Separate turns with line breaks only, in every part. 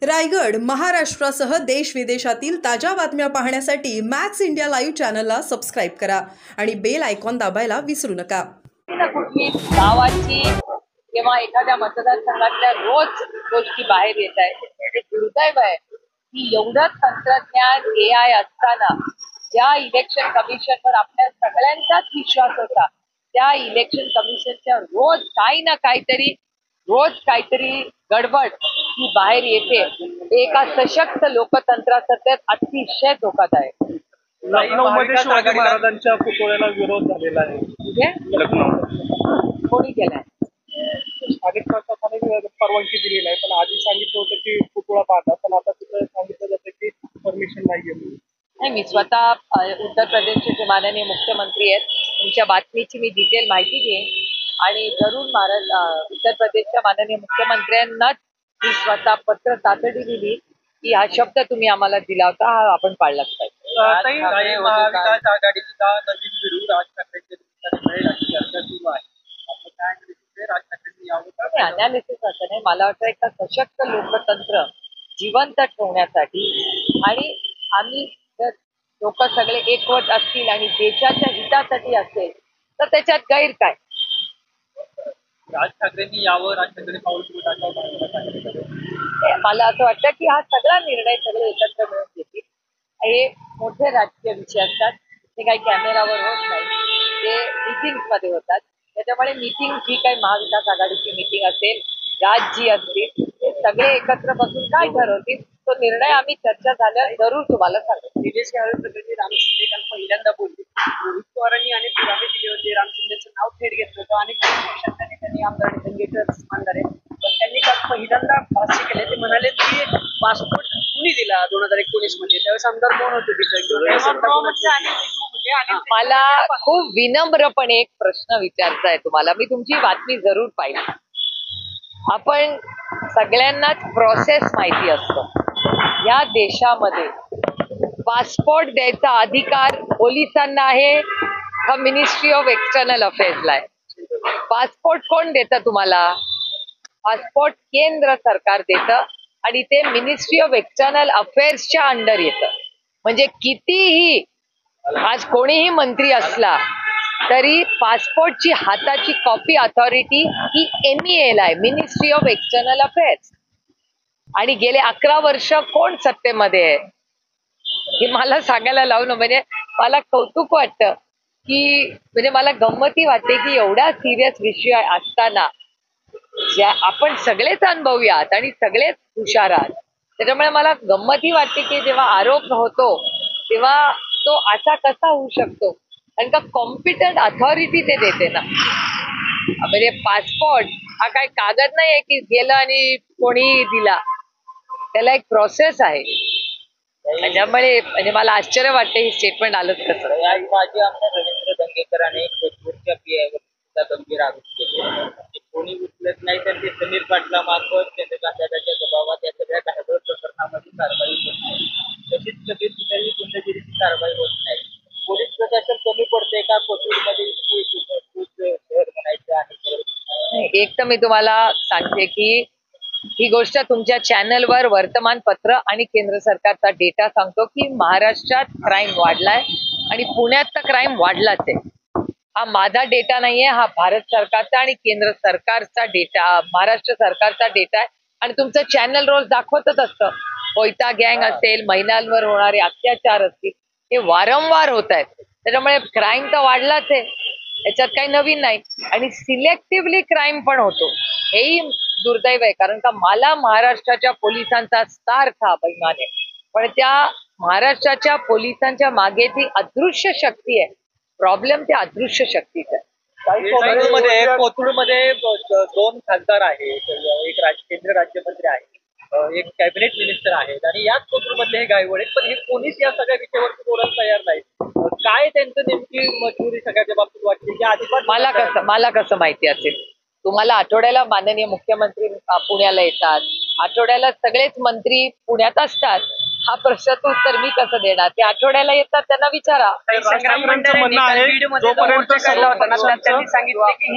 रायगड महाराष्ट्रासह देश विदेशातील ताज्या बातम्या पाहण्यासाठी मॅक्स इंडिया लाईव्ह चॅनलला सबस्क्राइब करा आणि बेल आयकॉन दाबायला विसरू नका.
कुठली गावाची किंवा एखाद्या मतदारसंघातल्या रोज गोष्टी बाहेर येत आहेत. दुर्दैव आहे की एवढं तंत्रज्ञान AI असताना ज्या इलेक्शन कमिशनवर आपल्या सगळ्यांचाच विश्वास होता त्या इलेक्शन कमिशनच्या रोज काहीतरी गडबड ही बाहेर येते. एका सशक्त लोकतंत्रासाठी अतिशय धोकादायक.
लखनौमध्ये शिवाजी महाराजांच्या पुतळ्याला विरोध झालेला आहे. लखनौ
कोणी केलाय?
स्थानिक प्रशासनाने परवानगी दिली नाही, पण आधी सांगितलं होतं की पुतळा बांधा, पण आता तिथं सांगितलं जातं की परमिशन नाहीये.
नाही, मी स्वतः उत्तर प्रदेशचे जे माननीय मुख्यमंत्री आहेत तुमच्या बातमीची मी डिटेल माहिती घेईन आणि जरूर उत्तर प्रदेशच्या माननीय मुख्यमंत्र्यांनाच मी स्वतः पत्र तातडी दिली की हा शब्द तुम्ही आम्हाला दिला होता हा आपण पाळलाच पाहिजे.
महाविकास आघाडीचा नवीन विरोध राज ठाकरेंच्या चर्चा सुरू आहे. राज ठाकरेंनी यावर
अनालिसिस असं नाही, मला वाटतं एका सशक्त लोकतंत्र जिवंत ठेवण्यासाठी आणि आम्ही जर लोक सगळे एकवट असतील आणि देशाच्या हितासाठी असेल तर त्याच्यात गैर काय.
राज ठाकरेंनी यावर राज ठाकरे पाऊल टाकावं.
मला असं वाटतं की हा सगळा निर्णय सगळे एकत्र मिळून घेतील. हे मोठे राजकीय विषय असतात, ते काही कॅमेरावर होत नाही, ते मीटिंग्स मध्ये होतात. त्याच्यामुळे मीटिंग जी काही महाविकास आघाडीची मीटिंग असेल, राज्य असतील, ते सगळे एकत्र बसून काय ठरवतील तो निर्णय आम्ही चर्चा झाल्यावर जरूर तुम्हाला सांगू.
निलेश प्रकरणी राम शिंदे काल पहिल्यांदा बोलले. रोहित पवारांनी अनेक पुरावे दिले होते, राम शिंदेचं नाव थेट घेतलं होतं आणि त्यांनी आमदार संघटनेचं मानणार आहे, पण त्यांनी काल पहिल्यांदा भाष्य केले. ते म्हणाले की पासपोर्ट कुणी दिला 2019 मध्ये, त्यावेळेस आमदार कोण होते
मला खूप विनम्रपणे एक प्रश्न विचारताय तुम्हाला, मी तुमची बातमी जरूर पाहिजे. आपण सगळ्यांनाच प्रोसेस माहिती असतो. या देशामध्ये पासपोर्ट द्यायचा अधिकार पोलिसांना आहे का मिनिस्ट्री ऑफ एक्सटर्नल अफेअर्सला आहे? पासपोर्ट कोण देतं तुम्हाला? पासपोर्ट केंद्र सरकार देतं आणि ते मिनिस्ट्री ऑफ एक्सटर्नल अफेअर्सच्या अंडर येतं. म्हणजे कितीही आज कोणीही मंत्री असला तरी पासपोर्टची हाताची कॉपी अथॉरिटी ही MEA आहे, मिनिस्ट्री ऑफ एक्सटर्नल अफेअर्स. आणि गेले 11 वर्ष कोण सत्तेमध्ये आहे हे मला सांगायला लावणं म्हणजे मला कौतुक वाटतं की म्हणजे मला गंमती वाटते की एवढा सिरियस विषय असताना आपण सगळेच अनुभवी आहात आणि सगळेच हुशार आहात. त्याच्यामुळे मला गंमती वाटते की जेव्हा आरोप होतो तेव्हा तो असा कसा होऊ शकतो, कारण का कॉम्पिटंट अथॉरिटी ते देते ना. म्हणजे पासपोर्ट हा काय कागद नाही आहे की गेलं आणि कोणी दिला, त्याला एक प्रोसेस आहे. त्याच्यामुळे म्हणजे मला आश्चर्य वाटते हे स्टेटमेंट आलंच कसं.
माजी आमदार रवींद्र दंगेकरांनी जोधपूरच्या PI गंभीर आरोप केले. कोणी उचलत नाही तर ते समीर पाटला मार्फत चंद्रकांतच्या दबावात या सगळ्या कायदा प्रकरणामध्ये कारवाई होत नाही. तशीच सगळी कुठेही गुंडगिरीची कारवाई होत नाही. पोलीस प्रशासन कमी पडते का कोथरूडमध्ये शहर म्हणायचं आहे?
एक तर मी तुम्हाला सांगते की ही गोष्ट तुमच्या चॅनलवर वर्तमानपत्र आणि केंद्र सरकारचा डेटा सांगतो की महाराष्ट्रात क्राईम वाढलाय आणि पुण्यात तर क्राईम वाढलाच आहे. हा माझा डेटा नाहीये, हा भारत सरकारचा आणि केंद्र सरकारचा डेटा, महाराष्ट्र सरकारचा डेटा आहे. आणि तुमचं चॅनल रोज दाखवतच असतं. कोयता गँग असेल, महिलांवर होणारे अत्याचार असतील, हे वारंवार होत आहेत. त्याच्यामुळे क्राईम तर वाढलाच आहे, याच्यात काही नवीन नाही. आणि सिलेक्टिव्हली क्राईम पण होतो, हेही दुर्दैव आहे. कारण का मला महाराष्ट्राच्या पोलिसांचा सार्थ अभिमान आहे, पण त्या महाराष्ट्राच्या पोलिसांच्या मागे ती अदृश्य शक्ती आहे. प्रॉब्लेम त्या अदृश्य शक्तीचा आहे.
कोथरूडमध्ये 2 खासदार आहेत, एक केंद्रीय राज्यमंत्री आहे, एक कॅबिनेट मिनिस्टर आहेत आणि याच कोथरूडमधले हे गायवड आहेत, पण हे कोणीच या सगळ्या विषयावर बोलायला तयार नाही. काय त्यांचं नेमकी मजबुरी सगळ्याच्या बाबतीत वाटते की अजिबात
मला कसं माहिती असेल? तुम्हाला आठवड्याला माननीय मुख्यमंत्री पुण्याला येतात, आठवड्याला सगळेच मंत्री पुण्यात असतात. हा प्रश्नाचं उत्तर मी कसं देणार? ते आठवड्याला येतात, त्यांना विचारा.
संग्राम म्हणणं आहे जोपर्यंत
त्यांनी सांगितले की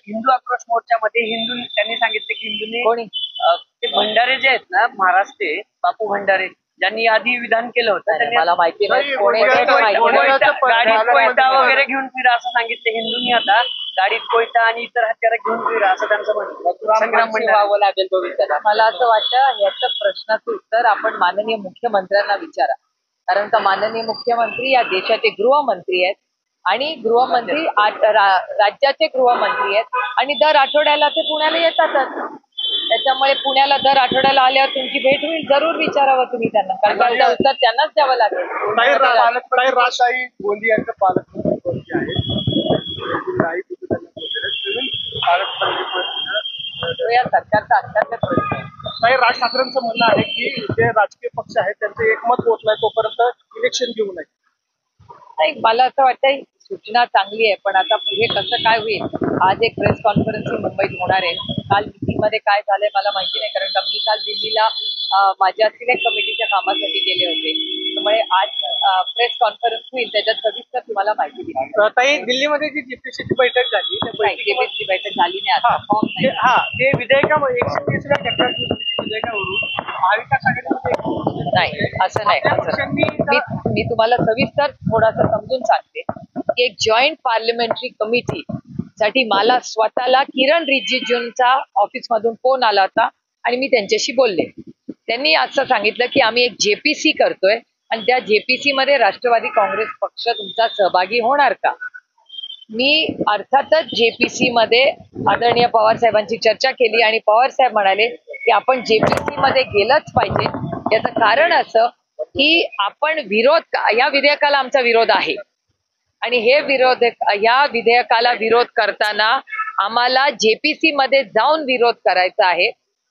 हिंदू आक्रोश मोर्चामध्ये त्यांनी सांगितले की हिंदूंनी
कोणी
ते भंडारे जे आहेत ना, महाराष्ट्र बापू भंडारे ज्यांनी आधी विधान केलं होतं त्यांनी
मला माहिती नाही, कोणी माहिती नाही.
गाडीत कोयता वगैरे घेऊन फिरा असं सांगितलं हिंदूंनी. आता गाडीत कोयता आणि इतर हत्यारं घेऊन फिरा असं त्यांचं म्हणणं. संग्राम
व्हावं लागेल तो विचारा. मला असं वाटतं याचं प्रश्नाचं उत्तर आपण माननीय मुख्यमंत्र्यांना विचारा, कारण का माननीय मुख्यमंत्री या देशाचे गृहमंत्री आहेत आणि गृहमंत्री राज्याचे गृहमंत्री आहेत आणि दर आठवड्याला ते पुण्याला येतातच. त्याच्यामुळे पुण्याला दर आठवड्याला आल्यावर तुमची भेट होईल, जरूर विचारावं तुम्ही त्यांना, कारण त्याचं उत्तर त्यांनाच द्यावं लागेल.
राजशाही गोंदियाचं पालकमंत्री जे आहेत
तो या सरकारचा अत्यंत प्रश्न आहे.
काही राज ठाकरेंचं म्हणणं आहे की जे राजकीय पक्ष आहेत त्यांचं एकमत होत नाही तोपर्यंत इलेक्शन घेऊ नये.
नाही, मला असं वाटतं सूचना चांगली आहे, पण आता पुढे कसं काय होईल. आज एक प्रेस कॉन्फरन्स मुंबईत होणार आहे. काल दिल्लीमध्ये काय झालंय मला माहिती नाही, कारण का मी काल दिल्लीला माझ्या सिलेक्ट कमिटीच्या कामासाठी गेले होते. त्यामुळे आज प्रेस कॉन्फरन्स होईल, त्याच्यात सविस्तर तुम्हाला माहिती दिली.
ताई, दिल्लीमध्ये जी जीपीसीची बैठक झाली त्या
जेपीची बैठक झाली नाही, आता फॉर्म नाही.
ते विधेयकामध्ये 130व्या घटनादुरुस्तीच्या विधेयकावरून महाविकास आघाडीमध्ये
नाही, असं नाही, असं नाही. मी तुम्हाला सविस्तर थोडासा समजून सांगते की एक जॉईंट पार्लमेंटरी कमिटी साठी मला स्वतःला किरण रिजिजूंचा ऑफिसमधून फोन आला होता आणि मी त्यांच्याशी बोलले. त्यांनी असं सांगितलं की आम्ही एक जेपीसी करतोय आणि त्या जेपीसी मध्ये राष्ट्रवादी काँग्रेस पक्ष तुमचा सहभागी होणार का? मी अर्थातच जेपीसी मध्ये आदरणीय पवार साहेबांची चर्चा केली आणि पवार साहेब म्हणाले की आपण जेपीसी मध्ये गेलंच पाहिजे. याचं कारण असं की आपण या विधेयकाला आमचा विरोध आहे आणि या विधेयकाला विरोध करताना आम्हाला जेपीसी मध्ये जाऊन विरोध करायचा आहे.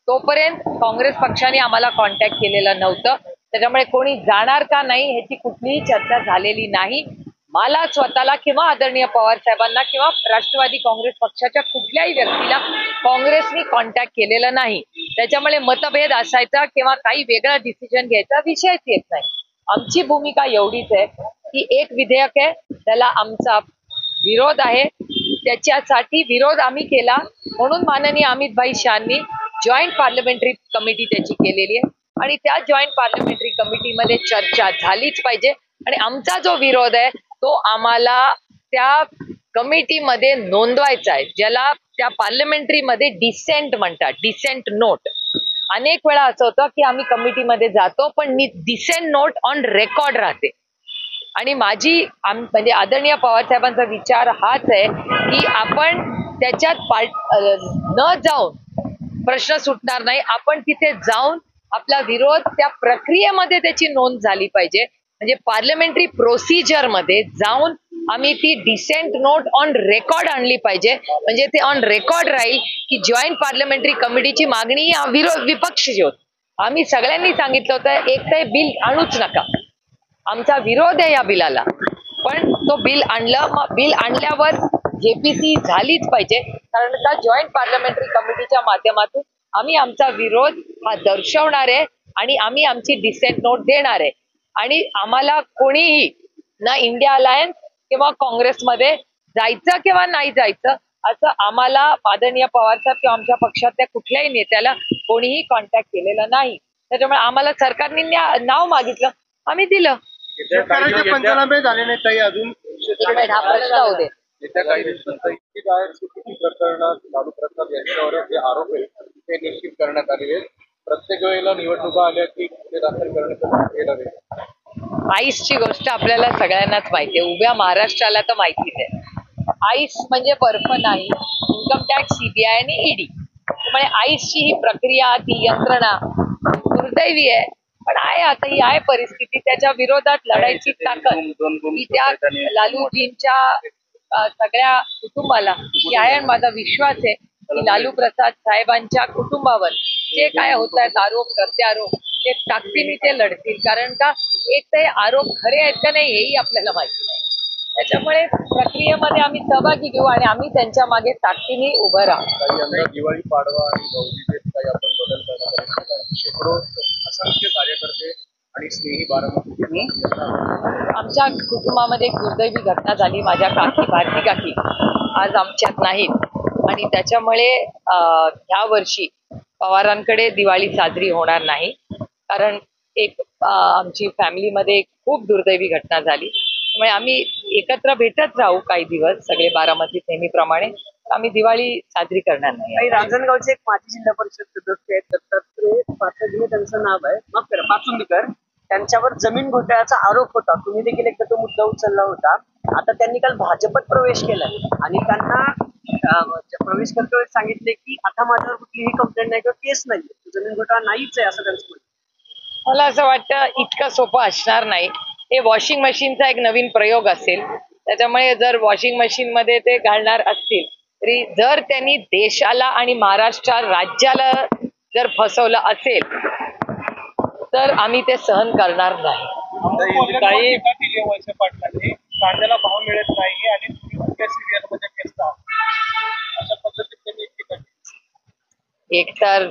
तोपर्यंत काँग्रेस पक्षाने आम्हाला कॉन्टॅक्ट केलेलं नव्हतं, त्याच्यामुळे कोणी जाणार का नाही ह्याची कुठलीही चर्चा झालेली नाही. मला स्वतःला किंवा आदरणीय पवार साहेबांना किंवा राष्ट्रवादी काँग्रेस पक्षाच्या कुठल्याही व्यक्तीला काँग्रेसनी कॉन्टॅक्ट केलेलं नाही. त्याच्यामुळे मतभेद असायचा किंवा काही वेगळा डिसिजन घ्यायचा विषयच येत नाही. आमची भूमिका एवढीच आहे की एक विधेयक आहे, त्याला आमचा विरोध आहे, त्याच्यासाठी विरोध आम्ही केला म्हणून माननीय अमित भाई शहांनी जॉईंट पार्लमेंटरी कमिटी त्याची केलेली आहे आणि त्या जॉईंट पार्लमेंटरी कमिटीमध्ये चर्चा झालीच पाहिजे आणि आमचा जो विरोध आहे तो आम्हाला त्या कमिटीमध्ये नोंदवायचा आहे, ज्याला त्या पार्लमेंटरीमध्ये डिसेंट म्हणतात, डिसेंट नोट. अनेक वेळा असं होतं की आम्ही कमिटीमध्ये जातो पण डिसेंट नोट ऑन रेकॉर्ड राहते आणि म्हणजे आदरणीय पवार साहेबांचा विचार हाच आहे की आपण त्याच्यात न जाऊन प्रश्न सुटणार नाही, आपण तिथे जाऊन आपला विरोध त्या प्रक्रियेमध्ये त्याची नोंद झाली पाहिजे. म्हणजे पार्लमेंटरी प्रोसिजर मध्ये जाऊन आम्ही ती डिसेंट नोट ऑन रेकॉर्ड आणली पाहिजे, म्हणजे ते ऑन रेकॉर्ड राहील की जॉईंट पार्लमेंटरी कमिटीची मागणी विपक्षी होती. आम्ही सगळ्यांनी सांगितलं होतं एक तर बिल आणूच नका, आमचा विरोध आहे या बिलाला, पण तो बिल आणलं. मग बिल आणल्यावर जेपीसी झालीच पाहिजे, कारण का जॉईंट पार्लमेंटरी कमिटीच्या माध्यमातून आम्ही आमचा विरोध हा दर्शवणार आहे आणि आम्ही आमची डिसेंट नोट देणार आहे. आणि आम्हाला कोणीही ना इंडिया अलायन्स किंवा काँग्रेसमध्ये जायचं किंवा नाही जायचं असं आम्हाला आदरणीय पवार साहेब किंवा आमच्या पक्षातल्या कुठल्याही नेत्याला कोणीही कॉन्टॅक्ट केलेला नाही. त्याच्यामुळे आम्हाला सरकारने नाव मागितलं, आम्ही दिलं.
पंचनामे झाले नाही ताई अजून,
हा प्रश्न होऊ दे.
येत्या काही दिवसांत प्रकरणात लालू प्रसाद यांच्यावर जे आरोप आहेत ते निश्चित करण्यात आले आहेत. प्रत्येक वेळेला निवडणुका आल्या की ते दाखल करण्यात
आईसची गोष्ट आपल्याला सगळ्यांनाच माहिती आहे, उभ्या महाराष्ट्राला तर माहितीच आहे. आईस म्हणजे बर्फ नाही, इन्कम टॅक्स, सीबीआय आणि ईडी. त्यामुळे आईसची ही प्रक्रिया, ती यंत्रणा दुर्दैवी आहे, पण आहे. आता ही आहे परिस्थिती, त्याच्या विरोधात लढायची ताकद ही त्या लालूजींच्या सगळ्या कुटुंबाला ही आहे. आणि माझा विश्वास आहे की लालू प्रसाद साहेबांच्या कुटुंबावर जे काय होत आहेत आरोप, प्रत्यारोप, ते ताकदीने ते लढतील. कारण का एक ते आरोप खरे आहेत का नाही हेही आपल्याला माहिती नाही. त्याच्यामुळे प्रक्रियेमध्ये आम्ही सहभागी घेऊ आणि आम्ही त्यांच्या मागे ताकदीने उभं राहू.
दिवाळी पाडवा आणि भाऊबीजेत काही आपण बदल करण्यात शेकडो असंख्य कार्यकर्ते आणि स्नेही बारामती
आमच्या कुटुंबामध्ये एक दुर्दैवी घटना झाली. माझ्या काकी, भारती काकी आज आमच्यात नाहीत आणि त्याच्यामुळे ह्या वर्षी पवारांकडे दिवाळी साजरी होणार नाही. कारण एक आमची फॅमिलीमध्ये एक खूप दुर्दैवी घटना झाली. त्यामुळे आम्ही एकत्र भेटत राहू काही दिवस सगळे बारामतीत नेहमीप्रमाणे. आम्ही दिवाळी साजरी करणार नाही.
काही रांजणगावचे एक माजी जिल्हा परिषद सदस्य आहेत दत्तात्रय पाचगणी त्यांचं नाव आहे, माफ करा पाचुंदकर. त्यांच्यावर जमीन घोटाळ्याचा आरोप होता. तुम्ही देखील एकदा तो मुद्दा उचलला होता. आता त्यांनी काल भाजपत प्रवेश केलाय आणि त्यांना प्रवेश करते सांगितले की आता माझ्यावर कुठलीही कंप्लेंट नाही किंवा केस नाही, जमीन घोटाळा नाहीच आहे असं त्यांचं म्हणणं.
मला असं वाटतं इतकं सोपं असणार नाही. हे वॉशिंग मशीनचा एक नवीन प्रयोग असेल. त्याच्यामुळे जर वॉशिंग मशीन मध्ये ते घालणार असतील तरी जर त्यांनी देशाला आणि महाराष्ट्र राज्याला जर फसवलं असेल तर आम्ही ते सहन करणार नाही.
काही वळसे पाटलांनी कांद्याला भाव मिळत नाही आणि तुम्ही सिरियल मध्ये केसता अशा पद्धतीने त्यांनी टीका केली.
एकतर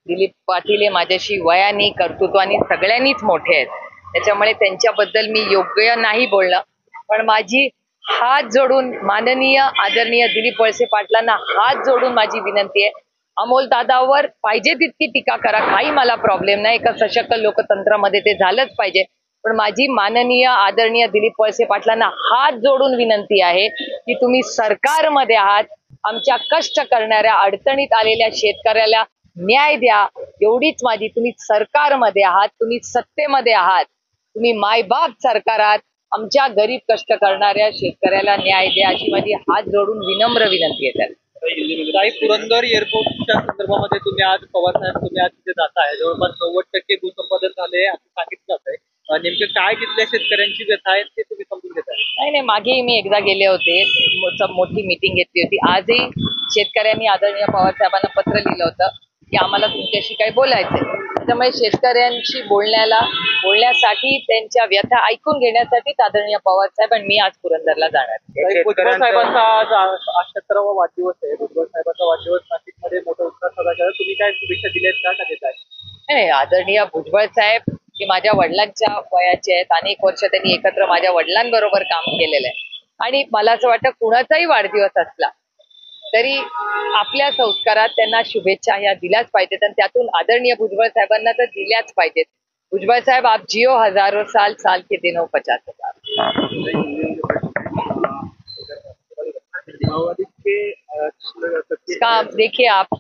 दिलीप पाटील हे माझ्याशी वयाने कर्तृत्वाने सगळ्यांनीच मोठे आहेत. त्याच्यामुळे त्यांच्याबद्दल मी योग्य नाही बोलणं. पण माझी हात जोडून माननीय आदरणीय दिलीप वळसे पाटलांना हात जोडून माझी विनंती आहे, अमोल दादावर पाहिजे तितकी टीका करा, काही मला प्रॉब्लेम नाही. एका सशक्त लोकतंत्रामध्ये ते झालंच पाहिजे. पण माझी माननीय आदरणीय दिलीप वळसे पाटलांना हात जोडून विनंती आहे की तुम्ही सरकारमध्ये आहात, आमच्या कष्ट करणाऱ्या अडचणीत आलेल्या शेतकऱ्याला न्याय द्या. एवढीच माझी, तुम्ही सरकारमध्ये आहात, तुम्ही सत्तेमध्ये आहात, तुम्ही मायबाप सरकार आहात, आमच्या गरीब कष्ट करणाऱ्या शेतकऱ्याला न्याय द्या अशी माझी हात जोडून विनम्र विनंती आहे.
काही पुरंदर एअरपोर्टच्या संदर्भामध्ये तुम्ही आज पवार साहेब तुम्ही आज तिथे जाताय, जवळपास 90% भूसंपादन झाले असं सांगितलं जात आहे. नेमकं काय तिथल्या शेतकऱ्यांची व्यथा आहे ते तुम्ही समजून घेताय?
नाही, मागेही मी एकदा गेले होते, मोठी मीटिंग घेतली होती. आजही शेतकऱ्यांनी आदरणीय पवार साहेबांना पत्र लिहिलं होतं की आम्हाला तुमच्याशी काही बोलायचंय. त्याच्यामुळे शेतकऱ्यांशी बोलण्यासाठी त्यांच्या व्यथा ऐकून घेण्यासाठी आदरणीय पवार साहेब आणि मी आज पुरंदरला जाणार.
भुजबळ साहेबांचा आज 78वा वाढदिवस आहे. भुजबळ साहेबांचा वाढदिवस नाशिकमध्ये मोठा उत्साह साजरा केला. तुम्ही काय शुभेच्छा दिल्यात का देताय?
नाही, आदरणीय भुजबळ साहेब हे माझ्या वडिलांच्या वयाचे आहेत. अनेक वर्ष त्यांनी एकत्र माझ्या वडिलांबरोबर काम केलेलं आहे आणि मला असं वाटतं कुणाचाही वाढदिवस असला तरी आपल्या संस्कारात त्यांना शुभेच्छा ह्या दिल्याच पाहिजेत आणि त्यातून आदरणीय भुजबळ साहेबांना तर दिल्याच पाहिजेत. भुजबळ साहेब आप जियो हजारों साल, साल के दिनों 50,000. देखिए आप